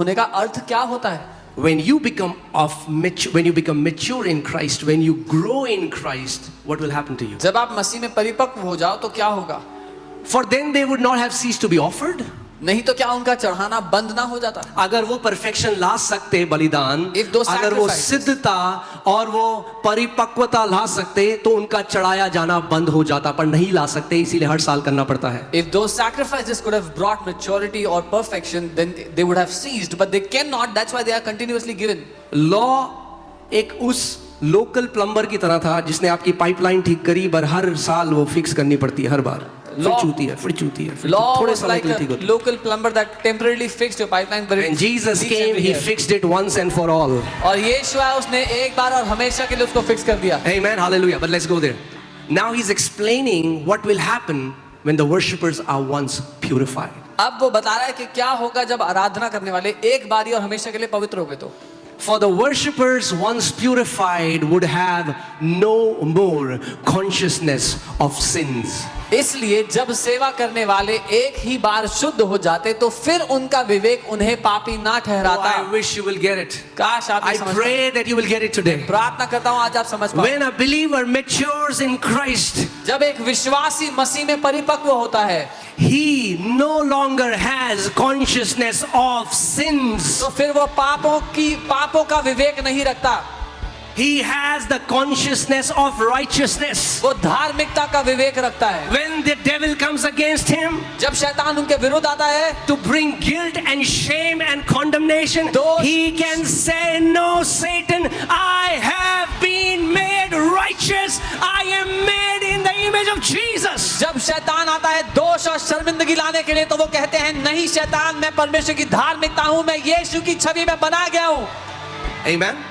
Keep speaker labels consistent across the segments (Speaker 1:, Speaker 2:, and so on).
Speaker 1: होने का अर्थ क्या होता है?
Speaker 2: When you become mature in Christ, when you grow in Christ, what will happen to you?
Speaker 1: जब आप मसीह में परिपक्व हो जाओ तो क्या होगा?
Speaker 2: For then they would not have ceased to be offered.
Speaker 1: नहीं तो क्या उनका चढ़ाना बंद ना हो जाता?
Speaker 2: अगर वो परफेक्शन ला सकते बलिदान,
Speaker 1: If those
Speaker 2: अगर वो
Speaker 1: sacrifices-
Speaker 2: सिद्धता और वो परिपक्वता ला सकते तो उनका चढ़ाया जाना बंद हो जाता, पर नहीं ला सकते, इसीलिए हर साल करना पड़ता है.
Speaker 1: If those sacrifices could have brought maturity or perfection, then they would have ceased. But they cannot. That's why they are continuously given.
Speaker 2: Law एक उस लोकल प्लम्बर की तरह था जिसने आपकी पाइपलाइन ठीक करी, पर हर साल वो फिक्स करनी पड़ती है, हर बार फिर चूती है, फिर चूती है, फिर
Speaker 1: Law
Speaker 2: थोड़े
Speaker 1: was
Speaker 2: समय
Speaker 1: like
Speaker 2: के लिए
Speaker 1: a
Speaker 2: ठीक होती है.
Speaker 1: local plumber that temporarily fixed your pipeline, but
Speaker 2: When
Speaker 1: it
Speaker 2: Jesus
Speaker 1: leaks
Speaker 2: came,
Speaker 1: every
Speaker 2: he
Speaker 1: year.
Speaker 2: fixed it once and for all.
Speaker 1: और यीशु आया, उसने एक बार और हमेशा के लिए उसको फिक्स कर दिया.
Speaker 2: Amen, hallelujah. But let's go there. Now he's explaining what will happen when the worshippers are once purified.
Speaker 1: अब वो बता रहा है कि क्या होगा जब आराधना करने वाले एक बारी और हमेशा के लिए पवित्र हो गए तो.
Speaker 2: For the worshippers once purified would have no more consciousness of sins.
Speaker 1: इसलिए जब सेवा करने वाले एक ही बार शुद्ध हो जाते तो फिर उनका विवेक उन्हें पापी ना
Speaker 2: Oh,
Speaker 1: ठहराता.
Speaker 2: I wish you will get it.
Speaker 1: काश आप
Speaker 2: I
Speaker 1: समझ पाए.
Speaker 2: pray that you will get it today.
Speaker 1: प्रार्थना करता हूँ आज आप समझ पाओ.
Speaker 2: When a believer matures in Christ,
Speaker 1: जब एक विश्वासी मसीह में परिपक्व होता है
Speaker 2: he no longer has consciousness of sins.
Speaker 1: तो फिर वो पापों का विवेक नहीं रखता.
Speaker 2: He has the consciousness of righteousness.
Speaker 1: वो धार्मिकता का विवेक रखता है.
Speaker 2: When the devil comes against him
Speaker 1: जब शैतान उनके विरुद्ध आता है
Speaker 2: to bring guilt and shame and condemnation,
Speaker 1: Those-
Speaker 2: he can say, no, Satan, I have been made righteous. I am made in the image of Jesus.
Speaker 1: जब शैतान आता है दोष और शर्मिंदगी लाने के लिए तो वो कहते हैं नहीं शैतान, मैं परमेश्वर की धार्मिकता हूं, मैं यीशु की छवि में बना गया हूं.
Speaker 2: Amen.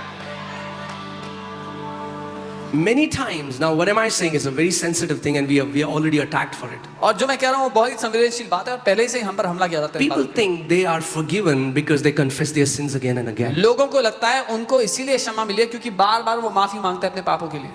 Speaker 2: Many times, now what am I saying is a very sensitive thing and we are already attacked for it.
Speaker 1: और जो मैं कह रहा हूं वो बहुत ही संवेदनशील बात है और पहले से ही हम पर हमला किया जाता है.
Speaker 2: People think they are forgiven because they confess their sins again and again.
Speaker 1: लोगों को लगता है उनको इसीलिए क्षमा मिली है क्योंकि बार बार वो माफी मांगते हैं अपने पापों के लिए.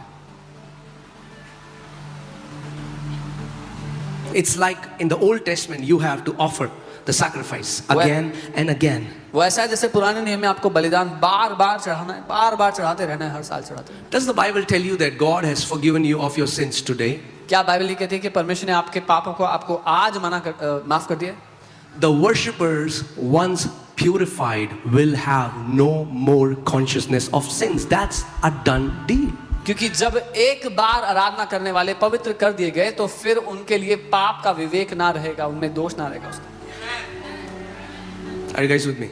Speaker 2: It's like in the Old Testament you have to offer the sacrifice again and again.
Speaker 1: वो ऐसा है जैसे पुराने नियम में आपको बलिदान बार बार चढ़ाना है, बार बार चढ़ाते रहना है, हर साल चढ़ाते हैं.
Speaker 2: Does the Bible tell you that God has forgiven you of your sins today?
Speaker 1: क्या बाइबल ये कहती है कि परमेश्वर ने आपके पापों को आपको आज माफ कर दिया?
Speaker 2: The worshippers once purified will have no more consciousness of sins. That's a done deal.
Speaker 1: क्योंकि जब एक बार आराधना करने वाले पवित्र कर दिए गए तो फिर उनके लिए पाप का विवेक ना रहेगा, उनमें दोष ना रहेगा उसका.
Speaker 2: Are you guys with me?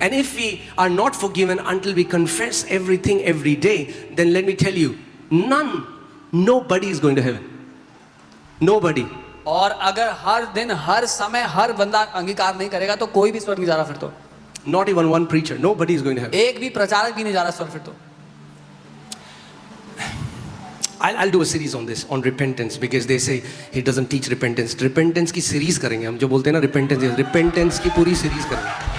Speaker 2: And if we are not forgiven until we confess everything every day, then let me tell you, nobody is going to heaven. Nobody.
Speaker 1: और अगर हर दिन हर समय हर बंदा अंगीकार नहीं करेगा तो कोई भी स्वर्ग नहीं जा रहा फिर तो.
Speaker 2: Not even one preacher. Nobody is going to heaven.
Speaker 1: एक भी प्रचारक भी नहीं जा रहा स्वर्ग फिर तो.
Speaker 2: I'll do a series on this, on repentance, because they say he doesn't teach repentance. Repentance की series करेंगे हम, जो बोलते हैं ना repentance की पूरी series करेंगे.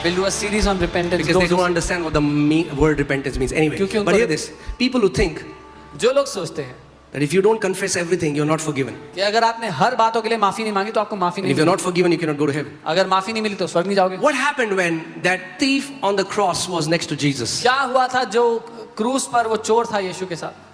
Speaker 1: We'll do a series on repentance.
Speaker 2: Because they don't understand what the word repentance means. Anyway,
Speaker 1: क्योंकि
Speaker 2: but
Speaker 1: उनको-
Speaker 2: hear this. People who think
Speaker 1: जो लोग सोचते हैं
Speaker 2: that if you don't confess everything, you're not forgiven.
Speaker 1: कि अगर आपने हर बातों के लिए माफी नहीं मांगी तो आपको माफी
Speaker 2: And
Speaker 1: नहीं
Speaker 2: if you're
Speaker 1: milli.
Speaker 2: not forgiven, you cannot go to heaven.
Speaker 1: अगर माफी नहीं मिली तो स्वर्ग नहीं जाओगे.
Speaker 2: What happened when that thief on the cross was next to Jesus?
Speaker 1: क्या हुआ था जो क्रूस पर वो चोर था यीशु के साथ?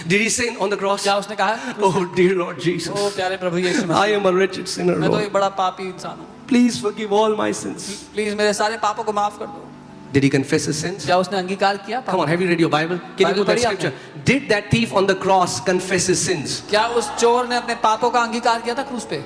Speaker 2: Did he say on the cross,
Speaker 1: क्या उसने कहा?
Speaker 2: oh dear Lord Jesus,
Speaker 1: ओ प्यारे प्रभु यीशु
Speaker 2: I
Speaker 1: Masih,
Speaker 2: am a wretched sinner,
Speaker 1: मैं तो
Speaker 2: Lord.
Speaker 1: एक बड़ा पापी इंसान हूँ,
Speaker 2: Please forgive all my sins.
Speaker 1: Please मेरे सारे पापों को माफ कर दो.
Speaker 2: Did he confess his sins?
Speaker 1: क्या उसने अंगीकार किया?
Speaker 2: Come on, have you read your Bible? Can you
Speaker 1: Bible
Speaker 2: go that
Speaker 1: पढ़ी आपने?
Speaker 2: scripture? Did that thief on the cross confess his sins?
Speaker 1: क्या उस चोर ने अपने पापों का अंगीकार किया था क्रूस पे?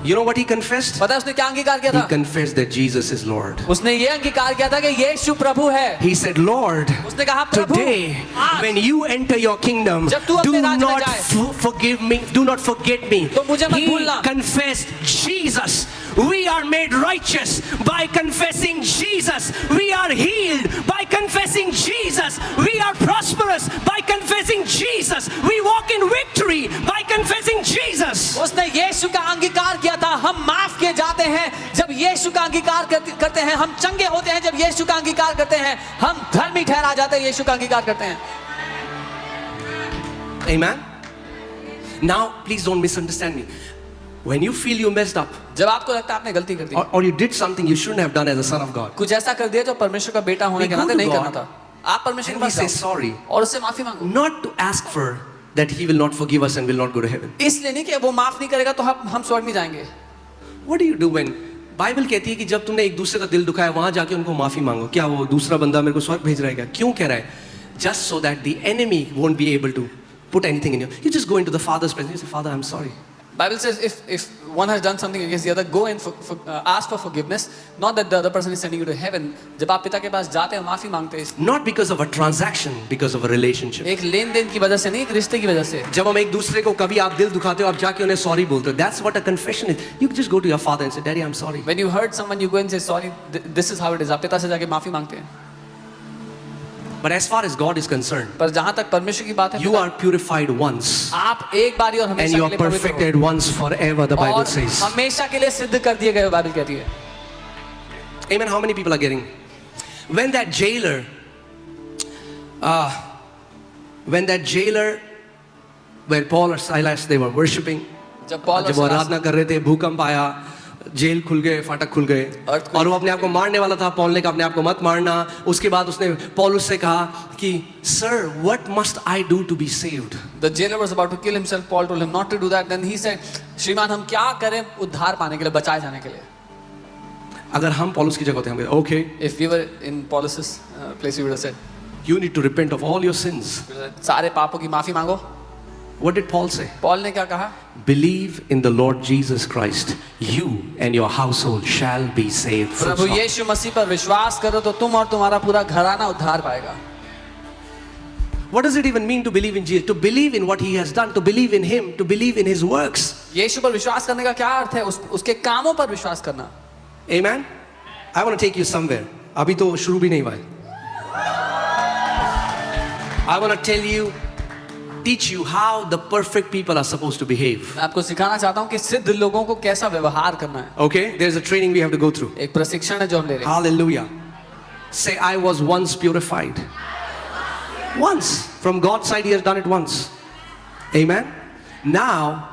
Speaker 2: You know what he confessed?
Speaker 1: पता है उसने क्या अंगीकार किया
Speaker 2: He
Speaker 1: था?
Speaker 2: confessed that Jesus is Lord.
Speaker 1: उसने ये अंगीकार किया था कि यीशु प्रभु है.
Speaker 2: He said, Lord,
Speaker 1: उसने कहा प्रभु
Speaker 2: today,
Speaker 1: आज
Speaker 2: when you enter your kingdom,
Speaker 1: जब तू अपने
Speaker 2: do
Speaker 1: राज्य में
Speaker 2: not
Speaker 1: जाए,
Speaker 2: forgive me, do not forget me.
Speaker 1: तो मुझे मत
Speaker 2: He
Speaker 1: भूलना.
Speaker 2: confessed Jesus. We are made righteous by confessing Jesus. We are healed by confessing Jesus. We are prosperous by confessing Jesus. We walk in victory by confessing Jesus.
Speaker 1: उसने यीशु का अंगीकार किया था. हम माफ किए जाते हैं जब यीशु का अंगीकार करते हैं. हम चंगे होते हैं जब यीशु का अंगीकार करते हैं. हम धर्मी ठहरा जाते हैं यीशु का अंगीकार करते हैं.
Speaker 2: Amen. Now, please don't misunderstand me. When you feel you messed up,
Speaker 1: जब आपको लगता है आपने गलती कर दी,
Speaker 2: or you did something you shouldn't have done as a son of God,
Speaker 1: कुछ ऐसा कर दिया जो परमेश्वर का बेटा होने
Speaker 2: We
Speaker 1: के
Speaker 2: go
Speaker 1: नाते
Speaker 2: to
Speaker 1: नहीं
Speaker 2: God
Speaker 1: करना था, आप परमेश्वर के
Speaker 2: and we
Speaker 1: पास
Speaker 2: say
Speaker 1: जाओ
Speaker 2: sorry,
Speaker 1: और उससे माफी मांगो।
Speaker 2: not to ask for that He will not forgive us and will not go to heaven.
Speaker 1: इसलिए नहीं कि वो माफ नहीं करेगा तो हम स्वर्ग नहीं जाएंगे।
Speaker 2: What do you do when Bible कहती है कि जब तुमने एक दूसरे का दिल दुखाया वहां जाके उनको माफी मांगो? क्या वो दूसरा बंदा मेरे को स्वर्ग भेज रहा है क्या? क्यों कह रहा है? Just so that the enemy won't be able to put anything in you. You just go into the Father's presence. You say, Father, I'm sorry.
Speaker 1: Bible says if one has done something against the other, go and ask for forgiveness. Not that the other person is sending you to heaven. जब आप पिता के पास जाते हैं माफी मांगते हैं,
Speaker 2: Not because of a transaction, because of a relationship.
Speaker 1: एक लेन देन की वजह से नहीं, एक रिश्ते की वजह से।
Speaker 2: जब हम एक दूसरे को कभी आप दिल दुखाते हो आप जाके उन्हें सॉरी बोलते हो. That's what a confession is. You just go to your father and say, Daddy, I'm sorry.
Speaker 1: When you hurt someone, you go and say sorry. This is how it is. आप पिता से जाके माफी मांगते हैं।
Speaker 2: But as far as God is concerned,
Speaker 1: पर जहाँ तक परमेश्वर की बात है,
Speaker 2: you are purified once
Speaker 1: आप एक बारी और
Speaker 2: and
Speaker 1: हमेशा
Speaker 2: you
Speaker 1: के
Speaker 2: are
Speaker 1: लिए पवित्र हो।
Speaker 2: perfected once forever, the Bible
Speaker 1: और
Speaker 2: says.
Speaker 1: हमेशा के लिए सिद्ध कर दिए गए, बाइबल कहती है।
Speaker 2: Amen. How many people are getting? When that jailer, where Paul or Silas, they were worshiping.
Speaker 1: जब पौल
Speaker 2: जब वो
Speaker 1: और
Speaker 2: आराधना कर रहे थे, भूकंप आया, जेल खुल गए, फाटक खुल गए,
Speaker 1: Earthquake.
Speaker 2: और वो अपने आप को मारने वाला था. पॉल ने कहा अपने आप को मत मारना. उसके बाद उसने पौलुस से कहा कि Sir, what must I do to be saved?
Speaker 1: the jailer was about to kill himself. Paul told him not to do that. Then he said, श्रीमान हम क्या करें उद्धार पाने के लिए, बचाए जाने के लिए?
Speaker 2: अगर हम पौलुस की जगह होते हम okay,
Speaker 1: If we were in Paulus's place, we would have said,
Speaker 2: you need to repent of all your sins.
Speaker 1: सारे पापों की माफी मांगो।
Speaker 2: What did Paul say?
Speaker 1: Paul ने क्या कहा?
Speaker 2: Believe in the Lord Jesus Christ, you and your household shall be saved.
Speaker 1: प्रभु यीशु मसीह पर विश्वास करो तो तुम और तुम्हारा पूरा घराना उद्धार पाएगा।
Speaker 2: What does it even mean to believe in Jesus? To believe in what He has done, to believe in Him, to believe in His works.
Speaker 1: यीशु पर विश्वास करने का क्या अर्थ है? उसके कामों पर विश्वास करना।
Speaker 2: Amen? I want to take you somewhere. अभी तो शुरू भी नहीं हुआ है. I want to tell you, teach you how the perfect people are supposed to behave.
Speaker 1: मैं आपको सिखाना चाहता हूँ कि सिद्ध लोगों को कैसा व्यवहार करना है।
Speaker 2: Okay? There's a training we have to go through.
Speaker 1: एक प्रशिक्षण है जो हम ले रहे हैं।
Speaker 2: Hallelujah. Say, I was once purified. Once. From God's side, He has done it once. Amen? Now,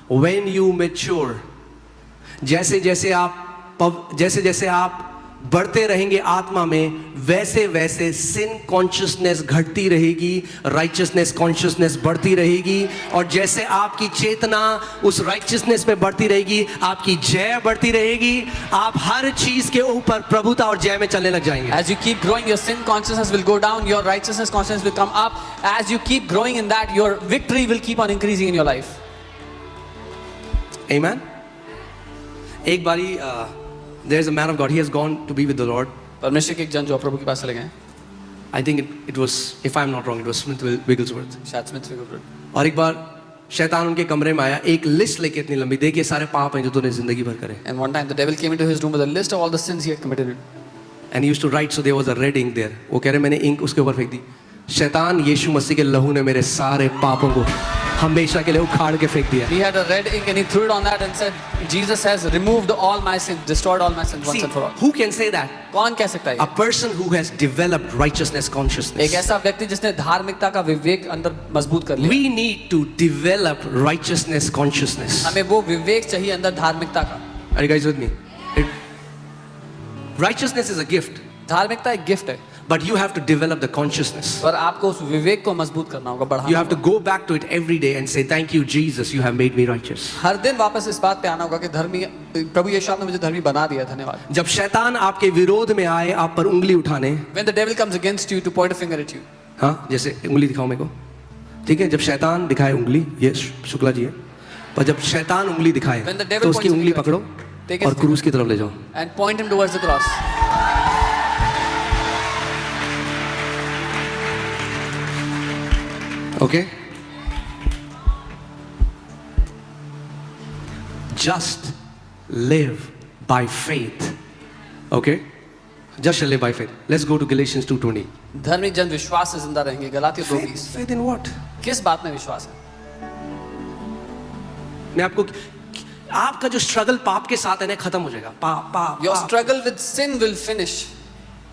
Speaker 2: when you mature, जैसे जैसे आप बढ़ते रहेंगे आत्मा में, वैसे वैसे सिन कॉन्शियसनेस घटती रहेगी, राइचियसनेस कॉन्शियसनेस बढ़ती रहेगी, और जैसे आपकी चेतना उस राइचियसनेस में बढ़ती रहेगी, आपकी जय बढ़ती रहेगी, आप हर चीज के ऊपर प्रभुता और जय में चलने लग जाएंगे.
Speaker 1: As you keep growing, your sin consciousness will go down, your righteousness consciousness will come up. As you keep growing in that, your victory will keep on increasing in your life.
Speaker 2: Amen. एक बारी there is a man of God. He has gone to be with the Lord.
Speaker 1: परमेश्वर के एक जन जो प्रभु के पास चले गए।
Speaker 2: I think it was, if I'm not wrong, it was Smith Wigglesworth.
Speaker 1: शायद स्मिथ विगलसवर्थ।
Speaker 2: और एक बार शैतान उनके कमरे में आया, एक लिस्ट लेके इतनी लंबी, देखिए सारे पाप हैं जो तूने जिंदगी भर करे.
Speaker 1: And one time the devil came into his room with a list of all the sins he had committed.
Speaker 2: And he used to write, so there was a red ink there. वो कह रहे मैंने ink उसके ऊपर फेंक दी. शैतान यीशु मसीह के लहू ने मेरे सारे पापों को हमेशा के लिए उखाड़ के फेंक दिया.
Speaker 1: He had a red ink and he threw it on that and said, Jesus has removed all my sins, destroyed all my sins once
Speaker 2: See,
Speaker 1: and for all.
Speaker 2: who can say that?
Speaker 1: कौन कह सकता है?
Speaker 2: A person who has developed righteousness consciousness.
Speaker 1: एक ऐसा व्यक्ति जिसने धार्मिकता का विवेक अंदर मजबूत कर लिया।
Speaker 2: We need to develop righteousness consciousness.
Speaker 1: हमें वो विवेक चाहिए अंदर धार्मिकता का।
Speaker 2: Are you guys with me? Righteousness is a gift.
Speaker 1: धार्मिकता एक गिफ्ट है।
Speaker 2: But you have to develop the consciousness.
Speaker 1: पर आपको उस विवेक को मजबूत करना होगा, बढ़ाना
Speaker 2: You have to
Speaker 1: होगा।
Speaker 2: go back to it every day and say, thank you, Jesus, you have made me righteous.
Speaker 1: हर दिन वापस इस बात पे आना होगा कि धर्मी प्रभु यीशु आपने मुझे धर्मी बना दिया, धन्यवाद।
Speaker 2: जब शैतान आपके विरोध में आए, आप पर उंगली उठाने,
Speaker 1: When the devil comes against you to point a finger at you,
Speaker 2: हाँ, जैसे उंगली दिखाओ मेरे को, ठीक है, जब शैतान दिखाए उंगली, ये शुक्ला जी है, पर जब शैतान उंगली दिखाए,
Speaker 1: When the devil
Speaker 2: तो उसकी
Speaker 1: points a
Speaker 2: उंगली
Speaker 1: finger at
Speaker 2: पकड़ो
Speaker 1: you, take his
Speaker 2: और क्रूस की तरफ ले जाओ.
Speaker 1: and point him towards the cross.
Speaker 2: Okay? Just live by faith. Okay? Just shall live by faith. Let's go to Galatians 2:20.
Speaker 1: धर्मी जन विश्वास से जिंदा रहेंगे। गलातियों 2:20।
Speaker 2: Faith in what?
Speaker 1: किस बात में विश्वास है?
Speaker 2: मैं आपको, आपका जो स्ट्रगल पाप के साथ है ना, खत्म हो जाएगा. पाप
Speaker 1: Your struggle with sin will finish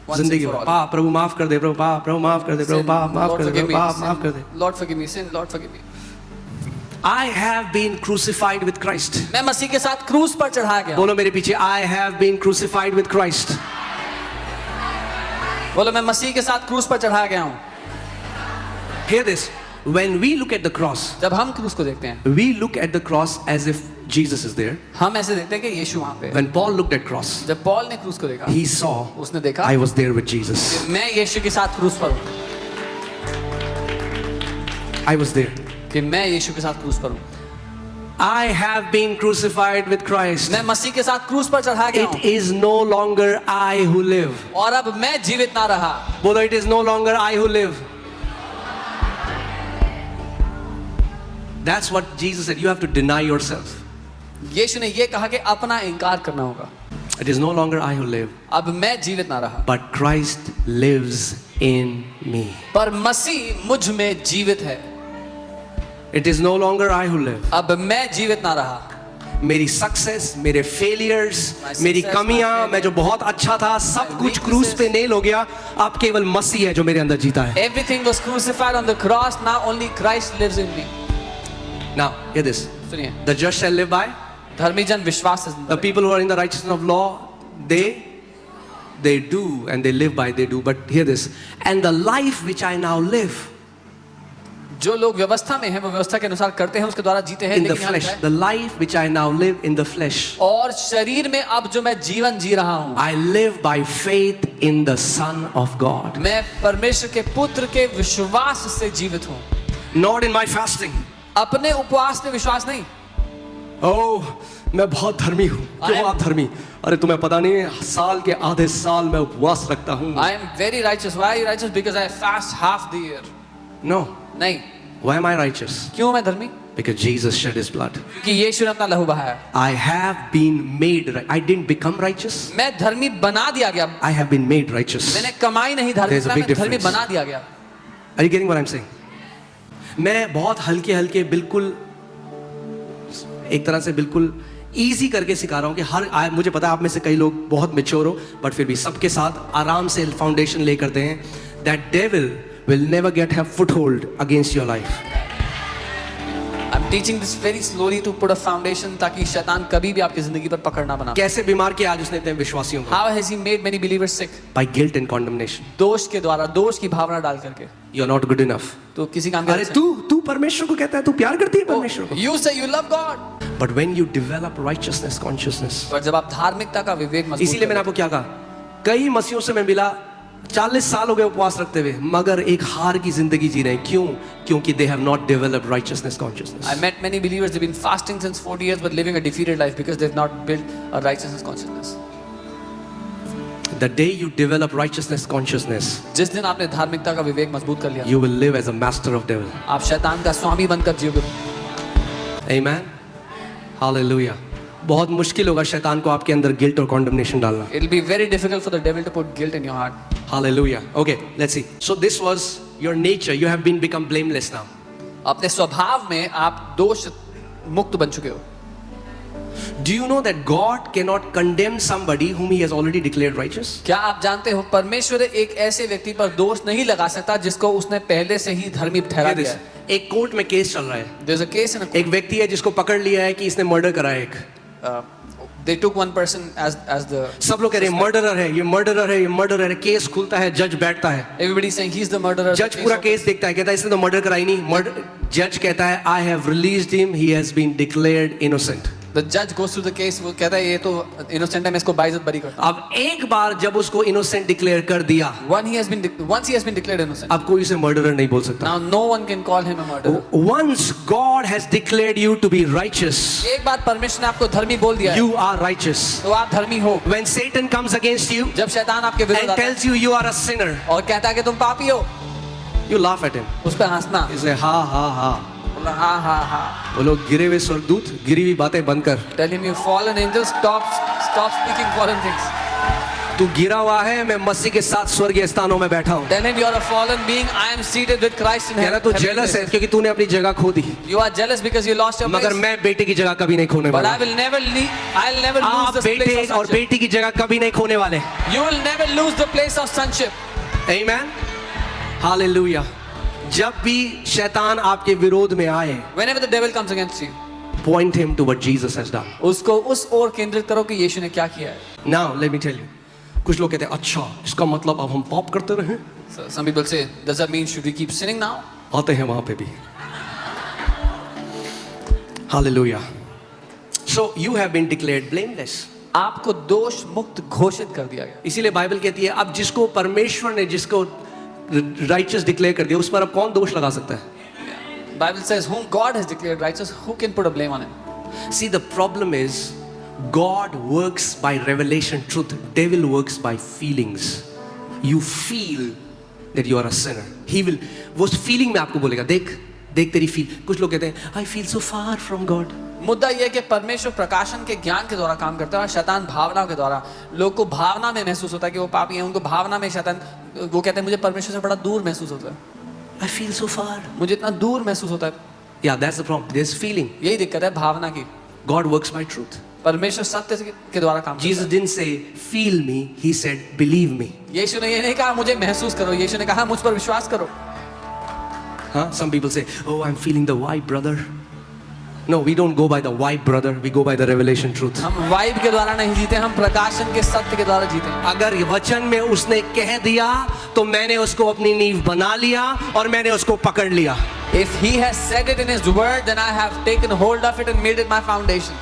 Speaker 1: once and
Speaker 2: जिंदगी
Speaker 1: for
Speaker 2: में
Speaker 1: all.
Speaker 2: पाप, प्रभु माफ कर दे, प्रभु पाप, प्रभु माफ कर दे, प्रभु
Speaker 1: Sin,
Speaker 2: पाप माफ
Speaker 1: Lord
Speaker 2: कर दे,
Speaker 1: forgive
Speaker 2: प्रभु
Speaker 1: me.
Speaker 2: पाप माफ कर दे.
Speaker 1: Sin, Lord forgive me. Sin, Lord forgive me.
Speaker 2: I have been crucified with Christ.
Speaker 1: मैं मसीह के साथ क्रूस पर चढ़ाया गया हूं।
Speaker 2: बोलो मेरे पीछे, I have been crucified with Christ.
Speaker 1: बोलो मैं मसीह के साथ क्रूस पर चढ़ाया गया हूं।
Speaker 2: Hear this. When we look at the cross,
Speaker 1: जब हम क्रूस को देखते हैं,
Speaker 2: we look at the cross as if Jesus is there.
Speaker 1: हम ऐसे देखते हैं कि यीशु वहां पे है।
Speaker 2: When Paul looked at cross,
Speaker 1: जब पॉल ने क्रूस को देखा,
Speaker 2: he saw
Speaker 1: उसने देखा
Speaker 2: I was there with Jesus.
Speaker 1: मैं यीशु के साथ क्रूस पर हूं,
Speaker 2: I was there.
Speaker 1: कि मैं यीशु के साथ क्रूस पर हूं।
Speaker 2: I have been crucified with Christ.
Speaker 1: मैं मसीह के साथ क्रूस पर चढ़ाया गया
Speaker 2: It
Speaker 1: हूं
Speaker 2: is no longer I who live.
Speaker 1: और अब मैं जीवित ना रहा।
Speaker 2: बोलो, it is no longer I who live. That's what Jesus said. You have to deny yourself.
Speaker 1: यीशु ने ये कहा कि अपना इनकार करना होगा।
Speaker 2: It is no longer I who live,
Speaker 1: अब मैं जीवित ना रहा,
Speaker 2: but Christ lives in me.
Speaker 1: पर मसीह मुझ में जीवित है।
Speaker 2: It is no longer I who live.
Speaker 1: अब मैं जीवित ना रहा।
Speaker 2: मेरी सक्सेस, मेरे फेलियर्स,
Speaker 1: My
Speaker 2: मेरी
Speaker 1: success,
Speaker 2: कमियां,
Speaker 1: my failure,
Speaker 2: मैं जो बहुत अच्छा था, सब
Speaker 1: my
Speaker 2: कुछ क्रूस
Speaker 1: weaknesses.
Speaker 2: पे नेल हो गया। अब केवल मसीह है जो मेरे अंदर जीता है।
Speaker 1: Everything was crucified on the cross. Now only Christ lives in me.
Speaker 2: Now, hear this.
Speaker 1: सुनिए,
Speaker 2: The just shall live by.
Speaker 1: धर्मी जन विश्वास से
Speaker 2: The
Speaker 1: जिंदा रहे।
Speaker 2: people who are in the righteousness of law, they do and they live by, they do. But hear this. And the life which I now live
Speaker 1: जो लोग व्यवस्था में हैं वो व्यवस्था के अनुसार करते हैं, उसके द्वारा जीते हैं।
Speaker 2: in the
Speaker 1: लेकिन यहाँ
Speaker 2: flesh,
Speaker 1: लिखा है,
Speaker 2: the life which I now live in the flesh,
Speaker 1: और शरीर में अब जो मैं जीवन जी रहा हूँ,
Speaker 2: I live by faith in the Son of God.
Speaker 1: मैं परमेश्वर के पुत्र के विश्वास से जीवित हूँ,
Speaker 2: Not in my fasting.
Speaker 1: अपने उपवास में विश्वास नहीं।
Speaker 2: Oh, मैं बहुत धर्मी हूँ। क्यों आप धर्मी? अरे तुम्हें पता नहीं है, साल के आधे साल मैं उपवास रखता हूँ।
Speaker 1: I am very righteous. Why are you righteous? Because I fast half the year.
Speaker 2: No.
Speaker 1: नहीं,
Speaker 2: Why am I righteous?
Speaker 1: क्यों मैं धर्मी?
Speaker 2: Because Jesus shed his blood.
Speaker 1: क्योंकि यीशु ने अपना लहू बहाया।
Speaker 2: I have been made right. I didn't become righteous.
Speaker 1: मैं धर्मी बना दिया गया।
Speaker 2: I have been made righteous.
Speaker 1: मैंने कमाई नहीं धर्मी,
Speaker 2: There's a big
Speaker 1: मैं धर्मी
Speaker 2: difference.
Speaker 1: बना दिया गया।
Speaker 2: Are you getting what I'm saying? मैं बहुत हल्के हल्के बिल्कुल एक तरह से बिल्कुल इजी करके सिखा रहा हूँ कि मुझे पता है आप में से कई लोग बहुत मेच्योर हो, बट फिर भी सबके साथ आराम से फाउंडेशन ले करते हैं। That devil will never get have foothold against your life.
Speaker 1: I'm teaching this very slowly to put a foundation ताकि शैतान कभी भी आपकी जिंदगी पर पकड़ ना बना।
Speaker 2: कैसे बीमार किया आज उसने इतने विश्वासियों को?
Speaker 1: How has he made many believers sick?
Speaker 2: By guilt and condemnation.
Speaker 1: दोष के द्वारा, दोष की भावना डाल करके।
Speaker 2: You're not good enough.
Speaker 1: तो किसी काम का
Speaker 2: अरे तू परमेश्वर को कहता है, तू प्यार करती है परमेश्वर को।
Speaker 1: You say you love God.
Speaker 2: But when you develop righteousness consciousness,
Speaker 1: पर जब आप धार्मिकता का विवेक मजबूत
Speaker 2: इसीलिए मैंने आपको क्या कहा, कई मसीहों से मैं मिला, 40 साल हो गए उपवास रखते हुए, मगर एक हार की जिंदगी जी रहे हैं। क्यों? क्योंकि they have not developed righteousness consciousness.
Speaker 1: I met many believers, they've been fasting since 40 years but living a defeated life because they've not built a righteousness consciousness.
Speaker 2: The day you develop righteousness consciousness,
Speaker 1: जिस दिन आपने धार्मिकता का विवेक मजबूत कर लिया,
Speaker 2: you will live as a master of devil.
Speaker 1: आप शैतान का स्वामी बनकर जियोगे।
Speaker 2: Amen. Hallelujah. बहुत मुश्किल होगा शैतान को आपके अंदर गिल्ट और कॉन्डमनेशन डालना।
Speaker 1: It'll be very difficult for the devil to put guilt in your heart.
Speaker 2: Hallelujah. Okay, let's see. So this was your nature. You have become blameless now.
Speaker 1: अपने स्वभाव में आप दोष मुक्त बन चुके हो।
Speaker 2: Do you know that God cannot condemn somebody whom He has already declared righteous?
Speaker 1: क्या आप जानते हो परमेश्वर एक ऐसे व्यक्ति पर दोष नहीं लगा सकता जिसको उसने पहले से ही धर्मी ठहरा
Speaker 2: Hear
Speaker 1: दिया
Speaker 2: this.
Speaker 1: है।
Speaker 2: एक कोर्ट में केस चल रहा है।
Speaker 1: There's a case in a
Speaker 2: एक व्यक्ति है जिसको पकड़ लिया है कि इसने मर्डर करा है। एक
Speaker 1: they took one person as the
Speaker 2: सब लोग कह रहे हैं मर्डरर है, ये मर्डरर है, ये मर्डरर है। केस खुलता है, जज बैठता है,
Speaker 1: everybody is saying he's the murderer.
Speaker 2: जज पूरा केस देखता है, कहता है इसने तो मर्डर कराई नहीं। मर्डर जज कहता है I have released him, he has been declared innocent.
Speaker 1: The judge goes through the case, वो कहता है ये तो innocent है, मैं इसको बाइज्जत बरी करता हूँ।
Speaker 2: अब एक बार जब उसको innocent declare कर दिया,
Speaker 1: Once he has been declared innocent,
Speaker 2: अब कोई उसे मर्डरर नहीं बोल सकता।
Speaker 1: now no one can call him a murderer.
Speaker 2: Once God has declared you to be righteous,
Speaker 1: एक बार परमेश्वर ने आपको धर्मी बोल दिया है,
Speaker 2: you are righteous.
Speaker 1: तो आप धर्मी हो।
Speaker 2: When Satan comes against you
Speaker 1: जब शैतान आपके विरुद्ध
Speaker 2: and
Speaker 1: आता है
Speaker 2: tells you you are a sinner,
Speaker 1: और कहता है कि तुम पापी हो,
Speaker 2: you laugh at him.
Speaker 1: उस पर हंसना।
Speaker 2: You say ha ha ha.
Speaker 1: हाँ हाँ हाँ।
Speaker 2: बोलो गिरे हुए स्वर्गदूत, गिरी हुई बातें बंद कर।
Speaker 1: Tell him you fallen angel, stop speaking fallen things.
Speaker 2: तू गिरा हुआ है, मैं मसीह के साथ स्वर्गीय स्थानों में बैठा हूँ।
Speaker 1: Tell him you are a fallen being. I am seated with Christ in
Speaker 2: कहना
Speaker 1: heaven.
Speaker 2: तू jealous है क्योंकि तूने अपनी जगह खो दी,
Speaker 1: You are jealous because you lost your
Speaker 2: मगर
Speaker 1: place.
Speaker 2: मैं बेटे की जगह कभी नहीं खोने
Speaker 1: But
Speaker 2: वाला।
Speaker 1: I'll never lose
Speaker 2: आप
Speaker 1: the
Speaker 2: बेटे
Speaker 1: place of
Speaker 2: और
Speaker 1: sonship.
Speaker 2: बेटी की जगह कभी नहीं खोने वाले।
Speaker 1: You will never lose the place of sonship.
Speaker 2: Amen. Hallelujah. जब भी शैतान आपके विरोध में आए,
Speaker 1: Whenever the devil comes against you,
Speaker 2: point him to what Jesus has done.
Speaker 1: उसको उस ओर केंद्रित करो कि यीशु ने क्या किया है.
Speaker 2: Now let me tell you. कुछ लोग कहते हैं अच्छा इसका मतलब अब हम पाप करते रहें.
Speaker 1: So some people say, does that mean should we keep sinning now?
Speaker 2: आते हैं वहां पे भी. Hallelujah. So you have been declared blameless.
Speaker 1: आपको दोष मुक्त घोषित कर दिया गया.
Speaker 2: इसीलिए बाइबल कहती है अब जिसको परमेश्वर ने जिसको राइचस डिक्लेयर कर दिया उस पर अब कौन दोष लगा सकता है?
Speaker 1: Bible says, whom God has declared righteous, who can put a blame on him?
Speaker 2: See, the problem is God works by revelation truth. Devil works by feelings. You feel that you are a sinner. He will वो feeling में आपको बोलेगा देख तेरी feel. कुछ लोग कहते हैं I feel so far from God.
Speaker 1: मुद्दा यह है कि परमेश्वर प्रकाशन के ज्ञान के द्वारा काम करता है और शैतान भावनाओं के द्वारा. लोग को भावना में महसूस होता है कि वो पापी हैं, उनको भावना में शैतान वो कहते हैं मुझे परमेश्वर से बड़ा दूर महसूस होता है.
Speaker 2: I feel so far.
Speaker 1: मुझे इतना दूर महसूस होता है.
Speaker 2: Yeah, that's the problem. There's feeling.
Speaker 1: यही दिक्कत है भावना की.
Speaker 2: God works by truth.
Speaker 1: परमेश्वर सत्य के द्वारा काम करता है.
Speaker 2: Jesus didn't say feel me. He said believe me.
Speaker 1: यीशु ने ये नहीं कहा मुझे महसूस करो, यीशु ने कहा मुझ पर विश्वास करो.
Speaker 2: Huh? Some people say, oh, I'm feeling the vibe, brother. No, we don't go by the vibe, brother. We go by the revelation truth.
Speaker 1: हम वाइब के द्वारा नहीं जीते, हम प्रकाशन के सत्य के द्वारा जीते.
Speaker 2: अगर वचन में उसने कह दिया तो मैंने उसको अपनी नींव बना लिया और मैंने उसको पकड़ लिया.
Speaker 1: If he has said it in his word, then I have taken hold of it and made it my foundation.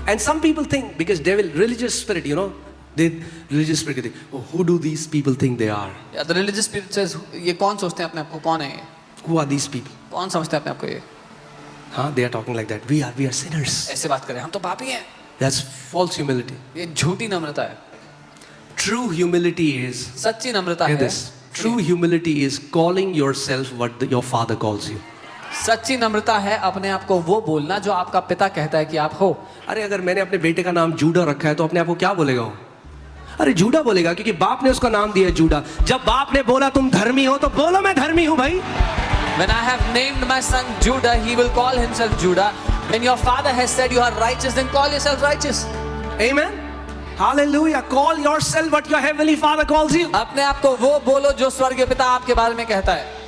Speaker 2: And some people think because devil religious spirit, you know, they religious spirit कहते हैं, oh, who do these people think they are?
Speaker 1: Yeah, the religious spirit says, ये कौन सोचते हैं अपने आप को, कौन है ये?
Speaker 2: Who are these people?
Speaker 1: कौन समझते हैं अपने आप को ये?
Speaker 2: Huh? They are talking like that. We are sinners.
Speaker 1: ऐसे बात करें, हम तो पापी हैं.
Speaker 2: That's false humility.
Speaker 1: ये झूठी नम्रता है.
Speaker 2: True humility is,
Speaker 1: सच्ची नम्रता
Speaker 2: hear
Speaker 1: है.
Speaker 2: this. True humility is calling yourself what your father calls you.
Speaker 1: सच्ची नम्रता है अपने आप को वो बोलना जो आपका पिता कहता है कि आप हो.
Speaker 2: अरे अगर मैंने अपने बेटे का नाम जूडा रखा है तो अपने आप को क्या बोलेगा वो? अरे जूडा बोलेगा क्योंकि बाप ने उसका नाम दिया है जूडा. जब बाप ने बोला तुम धर्मी हो तो बोलो मैं धर्मी हूं भाई.
Speaker 1: When I have named my son Judah, he will call himself Judah. When your father has said you are righteous, then call yourself righteous.
Speaker 2: Amen. Hallelujah. Call yourself what your heavenly Father calls you.
Speaker 1: अपने आप को वो बोलो जो स्वर्गीय पिता आपके बारे में कहता है.